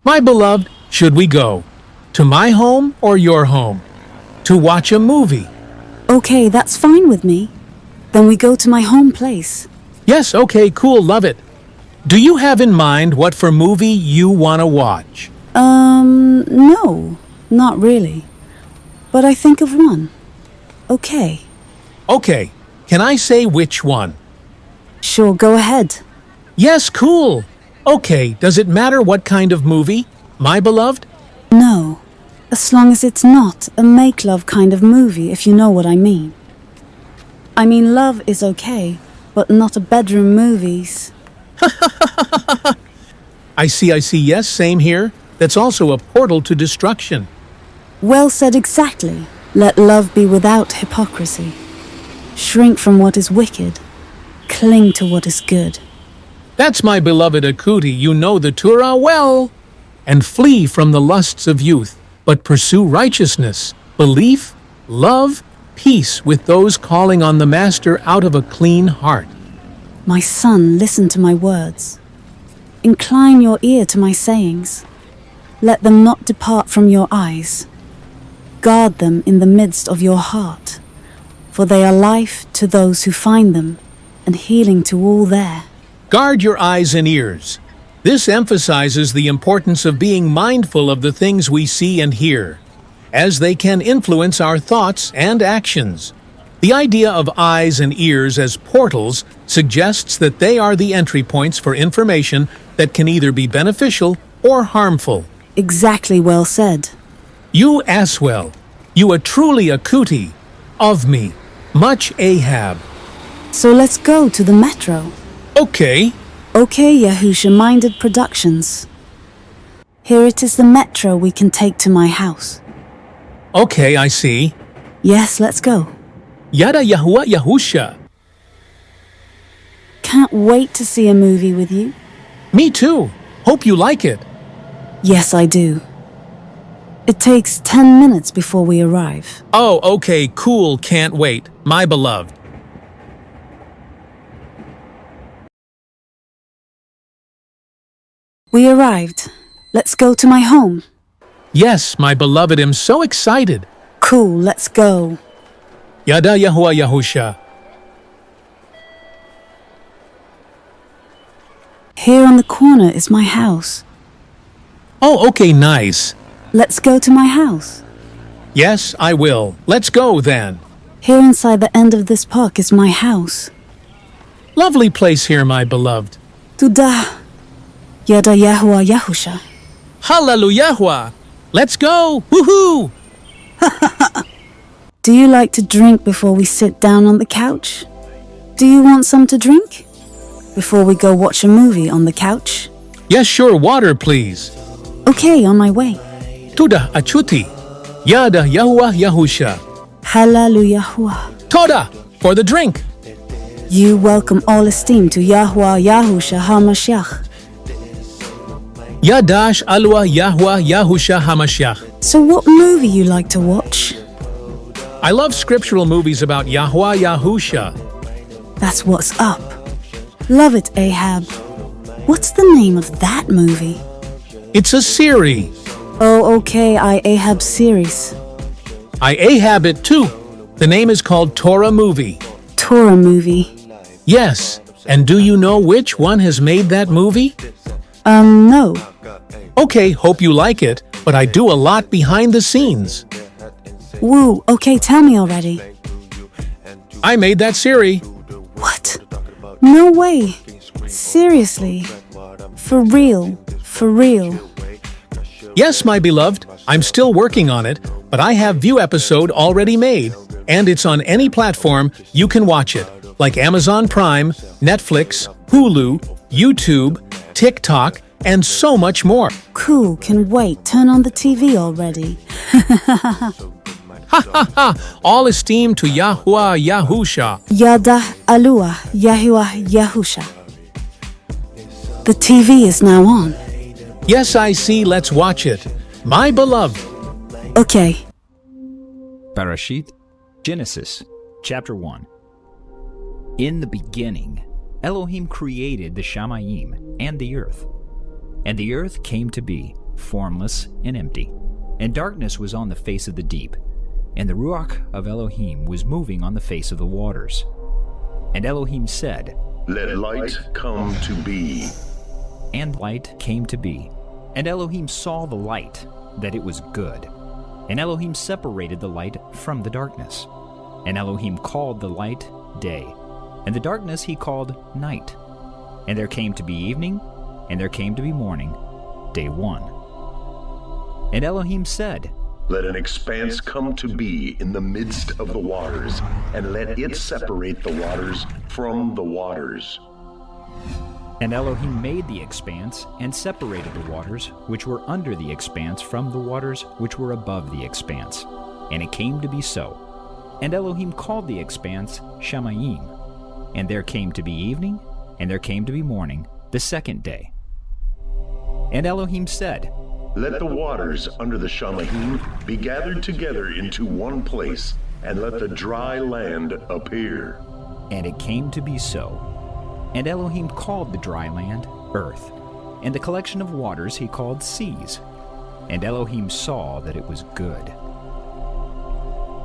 My beloved, should we go? To my home or your home? To watch a movie? Okay, that's fine with me. Then we go to my home place. Yes, okay, cool, love it. Do you have in mind what for movie you want to watch? No, not really. But I think of one. Okay. Okay, can I say which one? Sure, go ahead. Yes, cool. Okay, does it matter what kind of movie, my beloved? No, as long as it's not a make-love kind of movie, if you know what I mean. I mean, love is okay, but not a bedroom movies. I see, yes, same here. That's also a portal to destruction. Well said exactly. Let love be without hypocrisy. Shrink from what is wicked. Cling to what is good. That's my beloved Akuti, you know the Torah well. And flee from the lusts of youth, but pursue righteousness, belief, love, peace with those calling on the Master out of a clean heart. My son, listen to my words. Incline your ear to my sayings. Let them not depart from your eyes. Guard them in the midst of your heart, for they are life to those who find them, and healing to all there. Guard your eyes and ears. This emphasizes the importance of being mindful of the things we see and hear, as they can influence our thoughts and actions. The idea of eyes and ears as portals suggests that they are the entry points for information that can either be beneficial or harmful. Exactly well said. You as well. You are truly Akuti. Of me. Much Ahab. So let's go to the metro. Okay. Okay, YaHUsHA Minded Productions. Here it is the metro we can take to my house. Okay, I see. Yes, let's go. YaHUaH YaHUSHA. Can't wait to see a movie with you. Me too. Hope you like it. Yes, I do. It takes 10 minutes before we arrive. Oh, okay, cool, can't wait. My beloved. We arrived. Let's go to my home. Yes, my beloved, I'm so excited. Cool, let's go. YaHUaH YaHUSHA. Here on the corner is my house. Oh, okay, nice. Let's go to my house. Yes, I will. Let's go then. Here inside the end of this park is my house. Lovely place here, my beloved. Tudah. YaHUaH YaHUsHA. Hallelujah. Let's go. Woohoo! Do you like to drink before we sit down on the couch? Do you want some to drink? Before we go watch a movie on the couch? Yes, sure, water, please. Okay, on my way. Tudah achuti. YaHUaH YaHUsHA. Hallelujah. Toda for the drink. You welcome all esteem to YaHUaH YaHUsHA HaMashiach. Yadash alwa YaHUaH YaHUsHA HaMashiach. So what movie you like to watch? I love scriptural movies about YaHUaH YaHUsHA. That's what's up. Love it, Ahab. What's the name of that movie? It's a series. Oh, okay, I Ahab series. I Ahab it too. The name is called Torah Movie. Torah movie. Yes, and do you know which one has made that movie? No. Okay, hope you like it, but I do a lot behind the scenes. Woo, okay, tell me already. I made that series. What? No way. Seriously. For real. For real. Yes, my beloved, I'm still working on it, but I have view episode already made, and it's on any platform you can watch it, like Amazon Prime, Netflix, Hulu, YouTube, TikTok, and so much more. Cool, can wait. Turn on the TV already. Ha ha ha! All esteem to YaHUaH YaHUsHA. Yadah Alua YaHUaH YaHUsHA. The TV is now on. Yes, I see. Let's watch it. My beloved. Okay. Bereshit, Genesis, chapter 1. In the beginning, Elohim created the Shamayim and the earth. And the earth came to be, formless and empty, and darkness was on the face of the deep, and the Ruach of Elohim was moving on the face of the waters. And Elohim said, "Let light come to be." And light came to be. And Elohim saw the light, that it was good. And Elohim separated the light from the darkness. And Elohim called the light day, and the darkness he called night. And there came to be evening, and there came to be morning, day one. And Elohim said, "Let an expanse come to be in the midst of the waters, and let it separate the waters from the waters." And Elohim made the expanse, and separated the waters which were under the expanse from the waters which were above the expanse. And it came to be so. And Elohim called the expanse Shamayim. And there came to be evening, and there came to be morning, the second day. And Elohim said, "Let the waters under the Shamayim be gathered together into one place, and let the dry land appear." And it came to be so. And Elohim called the dry land earth, and the collection of waters he called seas. And Elohim saw that it was good.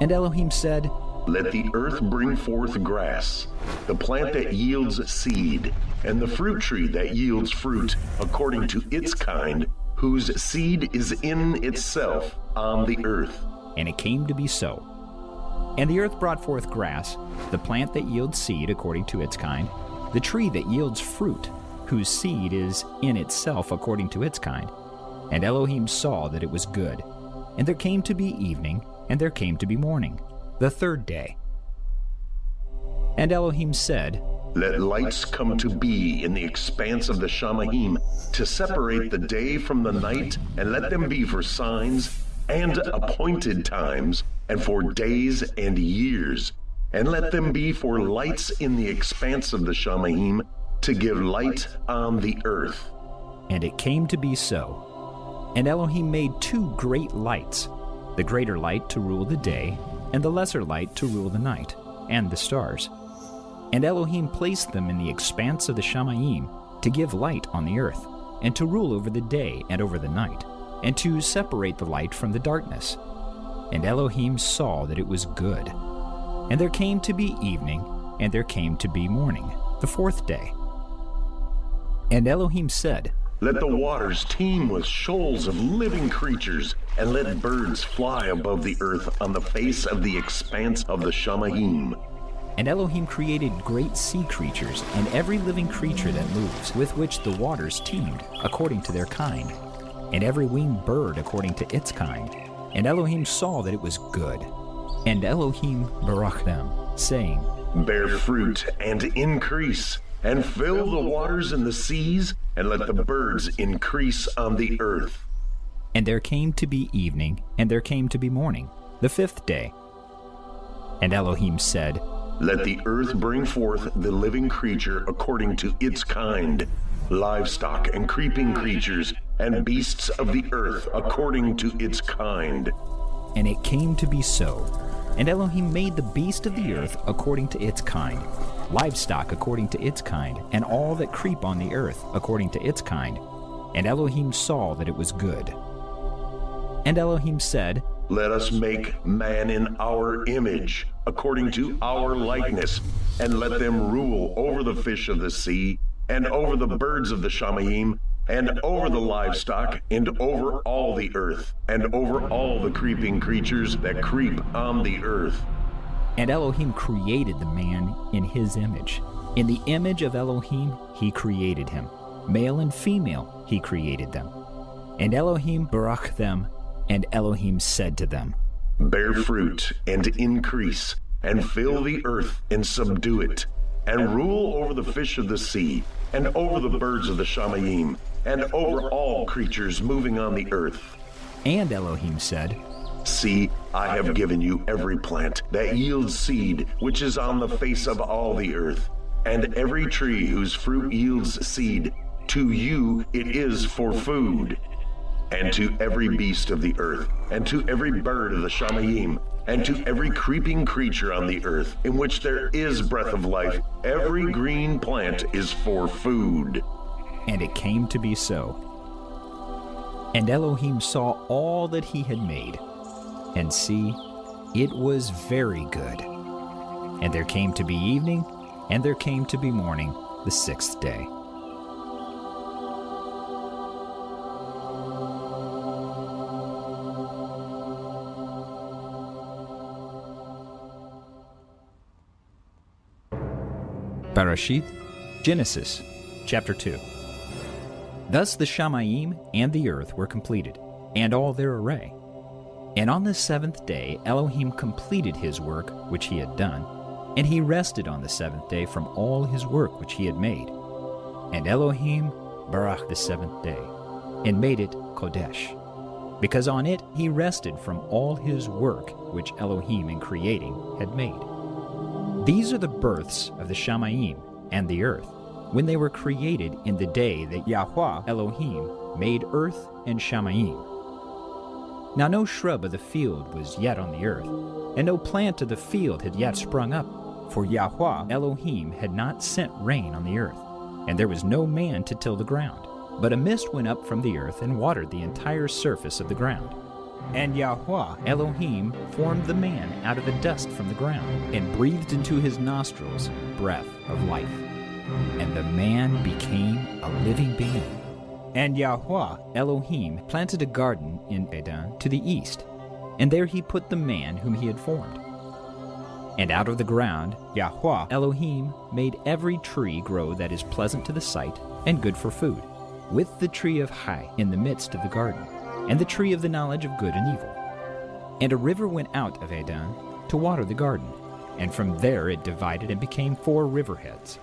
And Elohim said, "Let the earth bring forth grass, the plant that yields seed, and the fruit tree that yields fruit according to its kind, whose seed is in itself on the earth." And it came to be so. And the earth brought forth grass, the plant that yields seed according to its kind, the tree that yields fruit, whose seed is in itself according to its kind. And Elohim saw that it was good. And there came to be evening, and there came to be morning, the third day. And Elohim said, "Let lights come to be in the expanse of the Shamayim, to separate the day from the night, and let them be for signs and appointed times, and for days and years. And let them be for lights in the expanse of the Shamayim, to give light on the earth." And it came to be so. And Elohim made two great lights, the greater light to rule the day, and the lesser light to rule the night, and the stars. And Elohim placed them in the expanse of the Shamayim, to give light on the earth, and to rule over the day and over the night, and to separate the light from the darkness. And Elohim saw that it was good. And there came to be evening, and there came to be morning, the fourth day. And Elohim said, "Let the waters teem with shoals of living creatures, and let birds fly above the earth on the face of the expanse of the Shamayim." And Elohim created great sea creatures, and every living creature that moves, with which the waters teemed, according to their kind, and every winged bird according to its kind. And Elohim saw that it was good. And Elohim baraked them, saying, "Bear fruit and increase, and fill the waters in the seas, and let the birds increase on the earth." And there came to be evening, and there came to be morning, the fifth day. And Elohim said, "Let the earth bring forth the living creature according to its kind, livestock and creeping creatures, and beasts of the earth according to its kind." And it came to be so. And Elohim made the beast of the earth according to its kind, livestock according to its kind, and all that creep on the earth according to its kind. And Elohim saw that it was good. And Elohim said, "Let us make man in our image, according to our likeness, and let them rule over the fish of the sea, and over the birds of the Shamayim, and over the livestock, and over all the earth, and over all the creeping creatures that creep on the earth." And Elohim created the man in his image. In the image of Elohim he created him. Male and female he created them. And Elohim baraked them, and Elohim said to them, "Bear fruit and increase, and fill the earth and subdue it, and rule over the fish of the sea, and over the birds of the Shamayim, and over all creatures moving on the earth." And Elohim said, "See, I have given you every plant that yields seed, which is on the face of all the earth, and every tree whose fruit yields seed. To you it is for food. And to every beast of the earth, and to every bird of the Shamayim, and to every creeping creature on the earth, in which there is breath of life, every green plant is for food." And it came to be so. And Elohim saw all that he had made, and see, it was very good. And there came to be evening, and there came to be morning, the sixth day. Bereshit, Genesis, chapter 2. Thus the Shamayim and the earth were completed, and all their array. And on the seventh day Elohim completed his work which he had done, and he rested on the seventh day from all his work which he had made. And Elohim barach the seventh day, and made it Kodesh, because on it he rested from all his work which Elohim in creating had made. These are the births of the Shamayim and the earth, when they were created in the day that YaHUaH Elohim made earth and Shamayim. Now no shrub of the field was yet on the earth, and no plant of the field had yet sprung up, for YaHUaH Elohim had not sent rain on the earth, and there was no man to till the ground. But a mist went up from the earth and watered the entire surface of the ground. And YaHUaH Elohim formed the man out of the dust from the ground, and breathed into his nostrils breath of life. And the man became a living being. And YaHUaH Elohim planted a garden in Eden to the east, and there he put the man whom he had formed. And out of the ground YaHUaH Elohim made every tree grow that is pleasant to the sight and good for food, with the tree of Hai in the midst of the garden, and the tree of the knowledge of good and evil. And a river went out of Eden to water the garden, and from there it divided and became 4 riverheads.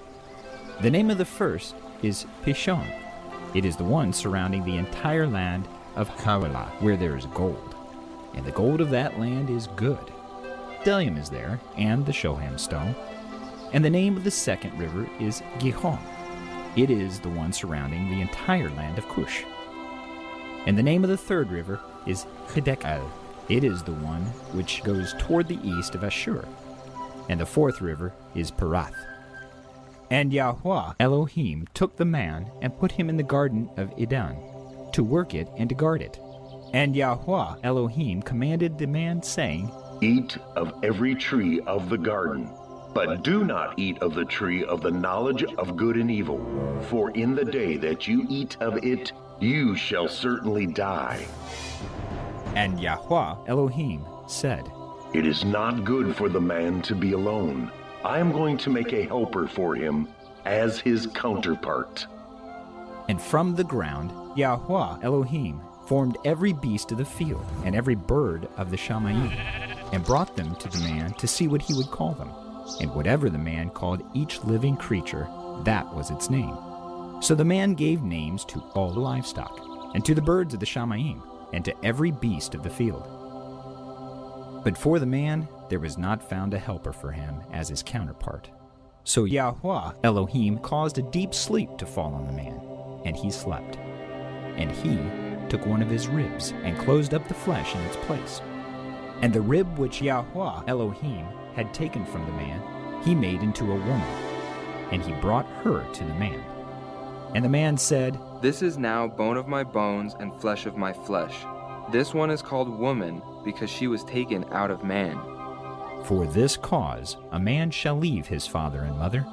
The name of the first is Pishon. It is the one surrounding the entire land of Havilah, where there is gold, and the gold of that land is good. Bdellium is there, and the Shoham stone. And the name of the second river is Gihon. It is the one surrounding the entire land of Cush. And the name of the third river is Hiddekel. It is the one which goes toward the east of Ashur. And the fourth river is Perath. And YaHUaH Elohim took the man and put him in the garden of Eden, to work it and to guard it. And YaHUaH Elohim commanded the man, saying, Eat of every tree of the garden, but do not eat of the tree of the knowledge of good and evil, for in the day that you eat of it, you shall certainly die. And YaHUaH Elohim said, It is not good for the man to be alone. I am going to make a helper for him as his counterpart. And from the ground YaHUaH Elohim formed every beast of the field and every bird of the Shamayim, and brought them to the man to see what he would call them. And whatever the man called each living creature, that was its name. So the man gave names to all the livestock, and to the birds of the Shamayim, and to every beast of the field. But for the man there was not found a helper for him as his counterpart. So YaHUaH Elohim caused a deep sleep to fall on the man, and he slept. And he took one of his ribs and closed up the flesh in its place. And the rib which YaHUaH Elohim had taken from the man, he made into a woman, and he brought her to the man. And the man said, This is now bone of my bones and flesh of my flesh. This one is called woman, because she was taken out of man. For this cause a man shall leave his father and mother,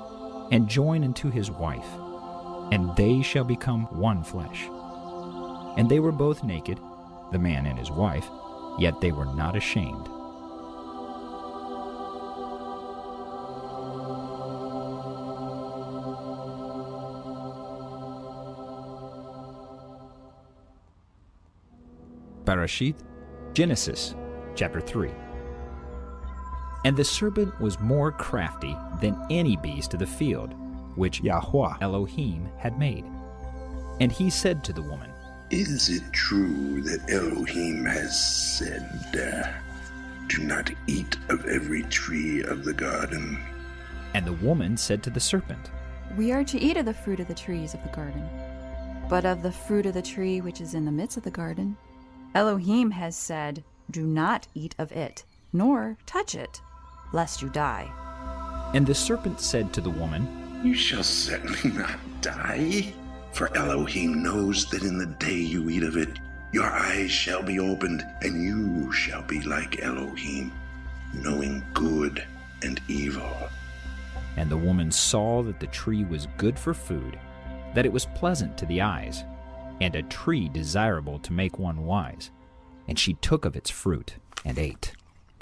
and join unto his wife, and they shall become one flesh. And they were both naked, the man and his wife, yet they were not ashamed. Bereshit, Genesis, chapter 3. And the serpent was more crafty than any beast of the field, which YaHUaH Elohim had made. And he said to the woman, Is it true that Elohim has said, do not eat of every tree of the garden? And the woman said to the serpent, We are to eat of the fruit of the trees of the garden. But of the fruit of the tree which is in the midst of the garden, Elohim has said, Do not eat of it, nor touch it, lest you die. And the serpent said to the woman, You shall certainly not die, for Elohim knows that in the day you eat of it, Your eyes shall be opened, and you shall be like Elohim, knowing good and evil. And the woman saw that the tree was good for food, that it was pleasant to the eyes, and a tree desirable to make one wise. And she took of its fruit and ate.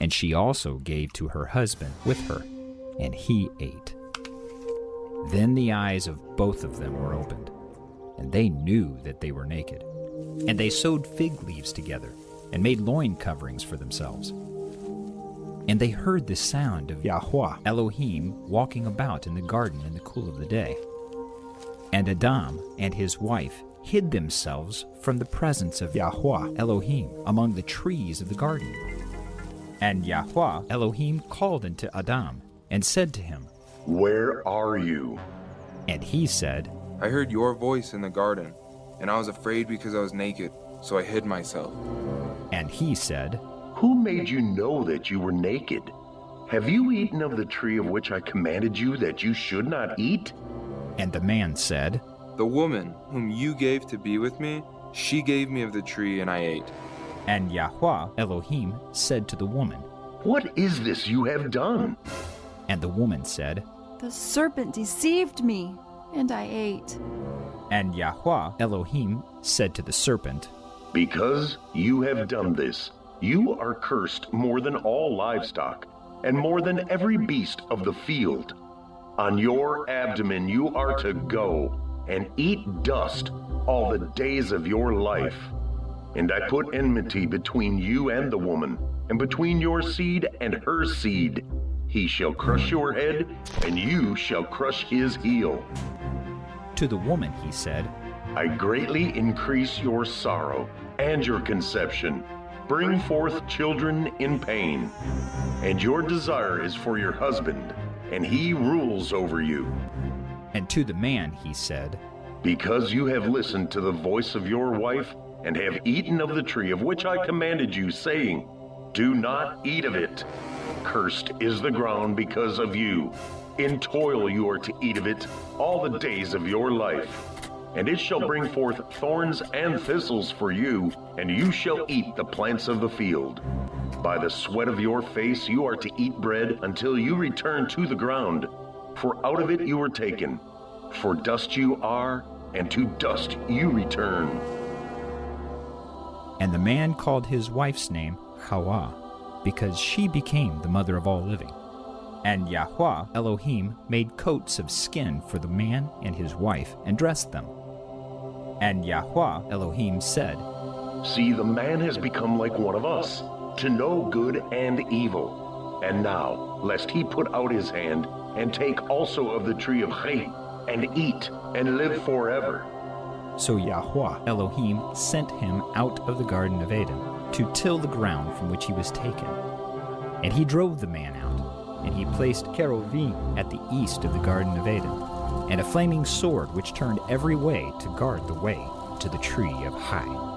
And she also gave to her husband with her, and he ate. Then the eyes of both of them were opened, and they knew that they were naked. And they sewed fig leaves together, and made loin coverings for themselves. And they heard the sound of YaHUaH, Elohim, walking about in the garden in the cool of the day. And Adam and his wife hid themselves from the presence of YaHUaH, Elohim, among the trees of the garden. And YaHUaH, Elohim, called unto Adam, and said to him, Where are you? And he said, I heard your voice in the garden, and I was afraid because I was naked, so I hid myself. And he said, Who made you know that you were naked? Have you eaten of the tree of which I commanded you that you should not eat? And the man said, The woman whom you gave to be with me, she gave me of the tree, and I ate. And YaHUaH, Elohim, said to the woman, What is this you have done? And the woman said, The serpent deceived me, and I ate. And YaHUaH, Elohim, said to the serpent, Because you have done this, you are cursed more than all livestock, and more than every beast of the field. On your abdomen you are to go, and eat dust all the days of your life. And I put enmity between you and the woman, and between your seed and her seed. He shall crush your head, and you shall crush his heel. To the woman he said, I greatly increase your sorrow and your conception. Bring forth children in pain. And your desire is for your husband, and he rules over you. And to the man he said, Because you have listened to the voice of your wife, and have eaten of the tree of which I commanded you, saying, Do not eat of it. Cursed is the ground because of you. In toil you are to eat of it all the days of your life. And it shall bring forth thorns and thistles for you, and you shall eat the plants of the field. By the sweat of your face you are to eat bread until you return to the ground. For out of it you were taken. For dust you are, and to dust you return. And the man called his wife's name Hawa, because she became the mother of all living. And YaHUaH, Elohim, made coats of skin for the man and his wife, and dressed them. And YaHUaH, Elohim, said, See, the man has become like one of us, to know good and evil. And now, lest he put out his hand, and take also of the tree of 𝐤𝐃, and eat, and live forever. So YaHUaH, Elohim, sent him out of the Garden of Eden, to till the ground from which he was taken. And he drove the man out, and he placed cherubim at the east of the Garden of Eden, and a flaming sword which turned every way to guard the way to the tree of YaHUaH.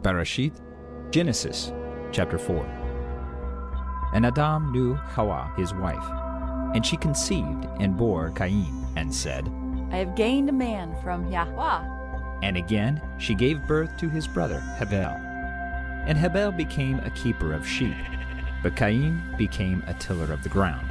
Bereshit, Genesis, chapter 4. And Adam knew Hawa his wife, and she conceived and bore Cain, and said, I have gained a man from YaHUaH. And again she gave birth to his brother Hebel. And Hebel became a keeper of sheep, but Cain became a tiller of the ground.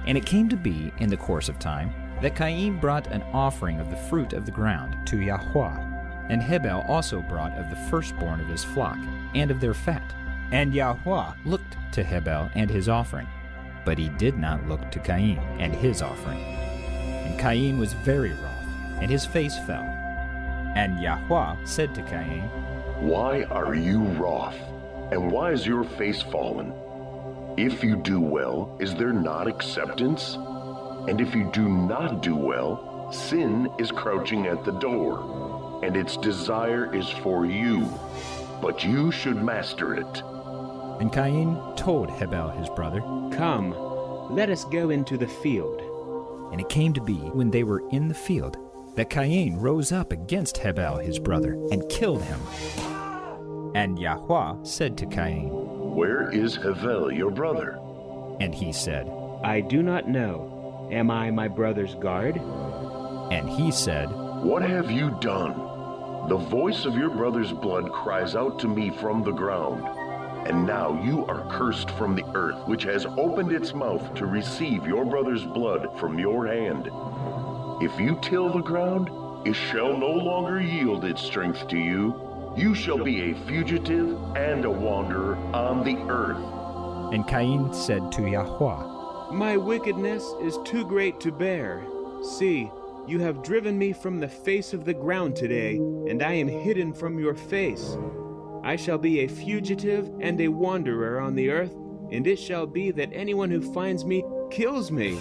And it came to be in the course of time that Cain brought an offering of the fruit of the ground to YaHUaH. And Hebel also brought of the firstborn of his flock, and of their fat. And YaHUaH looked to Hebel and his offering, but he did not look to Cain and his offering. And Cain was very wroth, and his face fell. And YaHUaH said to Cain, Why are you wroth, and why is your face fallen? If you do well, is there not acceptance? And if you do not do well, sin is crouching at the door. And its desire is for you, but you should master it. And Cain told Hebel his brother, Come, let us go into the field. And it came to be, when they were in the field, that Cain rose up against Hebel his brother, and killed him. And YaHUaH said to Cain, Where is Hevel, your brother? And he said, I do not know. Am I my brother's guard? And he said, What have you done? The voice of your brother's blood cries out to me from the ground. And now you are cursed from the earth, which has opened its mouth to receive your brother's blood from your hand. If you till the ground, it shall no longer yield its strength to you. You shall be a fugitive and a wanderer on the earth. And Cain said to YaHUaH, My wickedness is too great to bear. See, you have driven me from the face of the ground today, and I am hidden from your face. I shall be a fugitive and a wanderer on the earth, and it shall be that anyone who finds me kills me.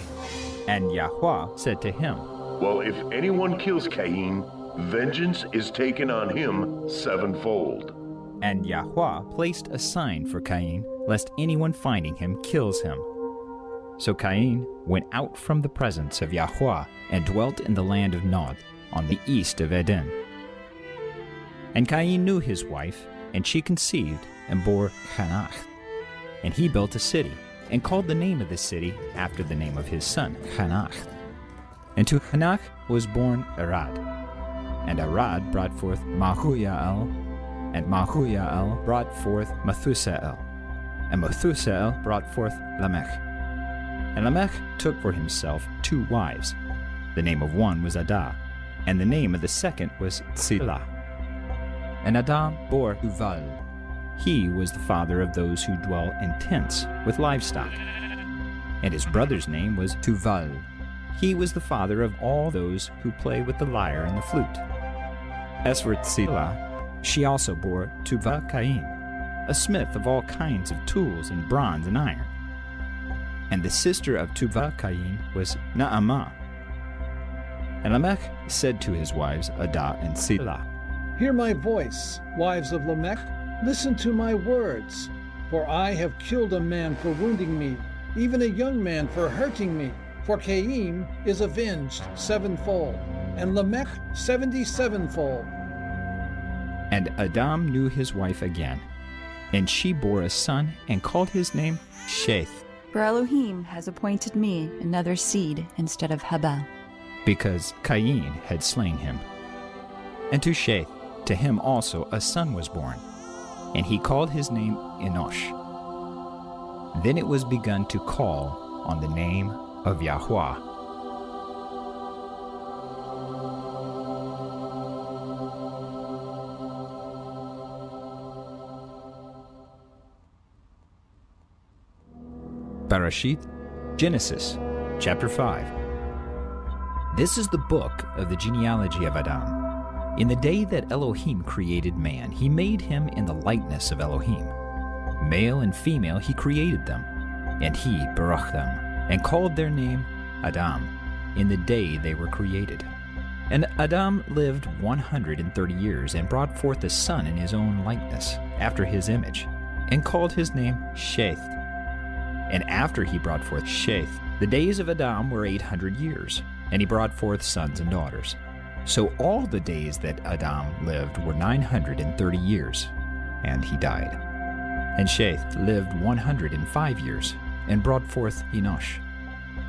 And YaHUaH said to him, Well, if anyone kills Cain, vengeance is taken on him sevenfold. And YaHUaH placed a sign for Cain, lest anyone finding him kills him. So Cain went out from the presence of YaHUaH and dwelt in the land of Nod, on the east of Eden. And Cain knew his wife, and she conceived and bore Hanach. And he built a city, and called the name of the city after the name of his son, Hanach. And to Hanach was born Arad. And Arad brought forth Mahuyael, and Mahuyael brought forth Methusael. And Methusael brought forth Lamech. And Lamech took for himself 2 wives. The name of one was Adah, and the name of the second was Tzillah. And Adam bore Uval. He was the father of those who dwell in tents with livestock. And his brother's name was Tuval. He was the father of all those who play with the lyre and the flute. As for Tzillah, she also bore Tuval-Cain, a smith of all kinds of tools in bronze and iron. And the sister of Tuval-Cain was Naamah. And Lamech said to his wives Adah and Tzillah, Hear my voice, wives of Lamech, listen to my words. For I have killed a man for wounding me, even a young man for hurting me. For Cain is avenged sevenfold, and Lamech 77-fold. And Adam knew his wife again, and she bore a son and called his name Sheth, For Elohim has appointed me another seed instead of Habel, because Cain had slain him. And to Sheth, to him also a son was born, and he called his name Enosh. Then it was begun to call on the name of YaHUaH. Bereshit, Genesis, chapter 5. This is the book of the genealogy of Adam. In the day that Elohim created man, he made him in the likeness of Elohim. Male and female he created them, and he baruched them, and called their name Adam, in the day they were created. And Adam lived 130 years, and brought forth a son in his own likeness, after his image, and called his name Sheth. And after he brought forth Sheth, the days of Adam were 800 years, and he brought forth sons and daughters. So all the days that Adam lived were 930 years, and he died. And Sheth lived 105 years, and brought forth Enosh.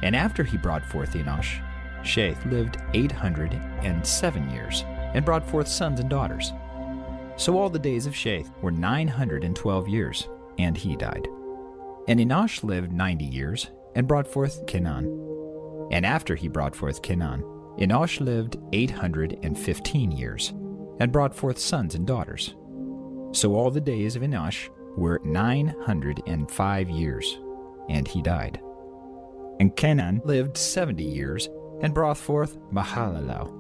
And after he brought forth Enosh, Sheth lived 807 years, and brought forth sons and daughters. So all the days of Sheth were 912 years, and he died. And Enosh lived 90 years, and brought forth Kenan. And after he brought forth Kenan, Enosh lived 815 years, and brought forth sons and daughters. So all the days of Enosh were 905 years, and he died. And Kenan lived 70 years, and brought forth Mahalalel.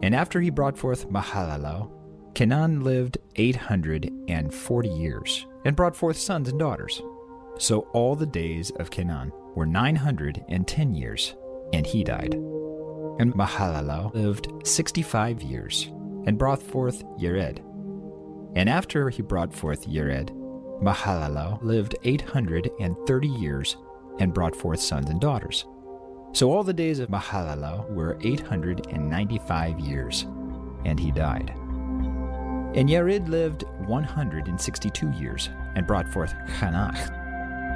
And after he brought forth Mahalalel, Kenan lived 840 years, and brought forth sons and daughters. So all the days of Kenan were 910 years, and he died. And Mahalalel lived 65 years, and brought forth Yered. And after he brought forth Yered, Mahalalel lived 830 years, and brought forth sons and daughters. So all the days of Mahalalel were 895 years, and he died. And Yered lived 162 years, and brought forth Hanoch.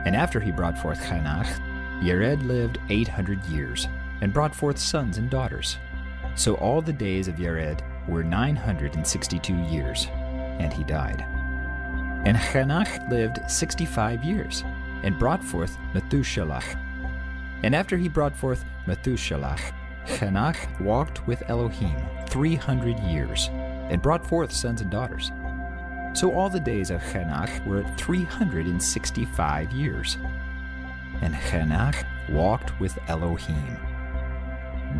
And after he brought forth Hanoch, Yared lived 800 years, and brought forth sons and daughters. So all the days of Yared were 962 years, and he died. And Hanoch lived 65 years, and brought forth Methuselah. And after he brought forth Methuselah, Hanoch walked with Elohim 300 years, and brought forth sons and daughters. So all the days of Hanoch were 365 years. And Hanoch walked with Elohim.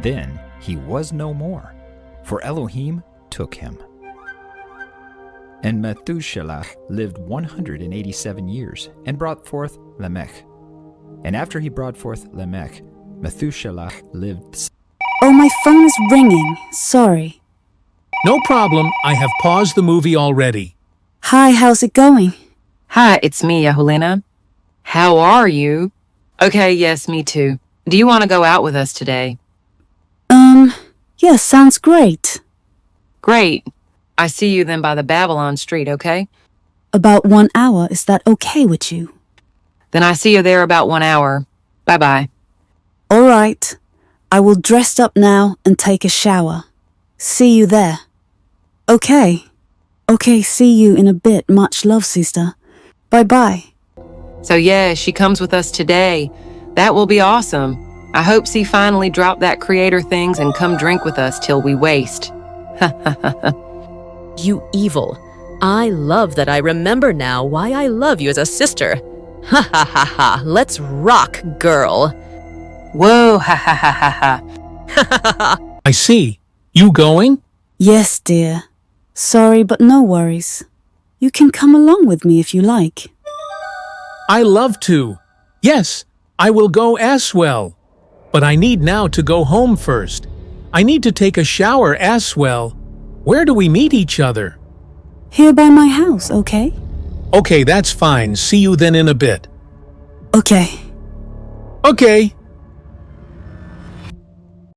Then he was no more, for Elohim took him. And Methuselah lived 187 years, and brought forth Lamech. And after he brought forth Lamech, Methuselah lived... Oh, my phone is ringing. Sorry. No problem, I have paused the movie already. Hi, how's it going? Hi, it's me, YaHUlina. How are you? Okay, yes, me too. Do you want to go out with us today? Yeah, sounds great. Great. I see you then by the Babylon Street, okay? About 1 hour, is that okay with you? Then I see you there about 1 hour. Bye-bye. All right. I will dress up now and take a shower. See you there. Okay. Okay, see you in a bit. Much love, sister. Bye-bye. So yeah, she comes with us today. That will be awesome. I hope she finally drop that creator things and come drink with us till we waste. You evil. I love that I remember now why I love you as a sister. Ha ha ha ha. Let's rock, girl. Whoa, ha ha ha ha ha. Ha ha ha ha. I see. You going? Yes, dear. Sorry, but no worries. You can come along with me if you like. I love to. Yes, I will go as well. But I need now to go home first. I need to take a shower as well. Where do we meet each other? Here by my house, okay? Okay, that's fine. See you then in a bit. Okay. Okay.